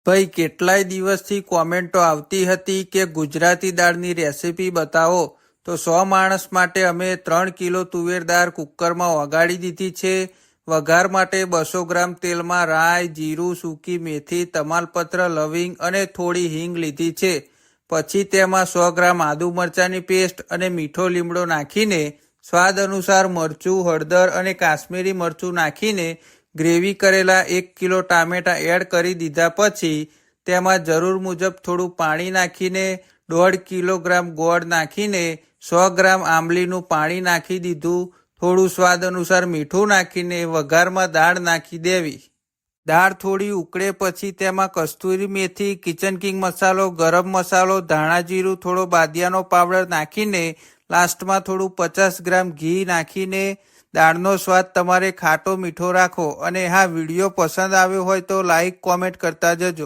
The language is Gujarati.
ભાઈ કેટલાય દિવસથી કોમેન્ટો આવતી હતી કે ગુજરાતી દાળની રેસીપી બતાવો, તો 100 માણસ માટે અમે 3 કિલો તુવેર દાળ કુકરમાં વગાડી દીધી છે। વઘાર માટે 200 ગ્રામ તેલમાં રાઈ, જીરું, સૂકી મેથી, તમાલપત્ર, લવિંગ અને થોડી હિંગ લીધી છે। પછી તેમાં 100 ગ્રામ આદુ મરચાંની પેસ્ટ અને મીઠો લીમડો નાખીને સ્વાદ અનુસાર મરચું, હળદર અને કાશ્મીરી મરચું નાખીને ગ્રેવી કરેલા 1 કિલો ટામેટા એડ કરી દીધા। પછી તેમાં જરૂર મુજબ થોડું પાણી નાખીને 1.5 કિલોગ્રામ ગોળ નાખીને 100 ગ્રામ આંબલીનું પાણી નાખી દીધું। થોડું સ્વાદ અનુસાર મીઠું નાખીને વઘારમાં દાળ નાખી દેવી। દાળ થોડી ઉકળે પછી તેમાં કસ્તુરી મેથી, કિચન કિંગ મસાલો, ગરમ મસાલો, ધાણા જીરું, થોડો બાદિયાનો પાવડર નાખીને લાસ્ટમાં થોડું 50 ગ્રામ ઘી નાખીને દાળનો સ્વાદ તમારે ખાટો મીઠો રાખો। અને હા, વિડીયો પસંદ આવ્યો હોય તો લાઈક કોમેન્ટ કરતા જજો।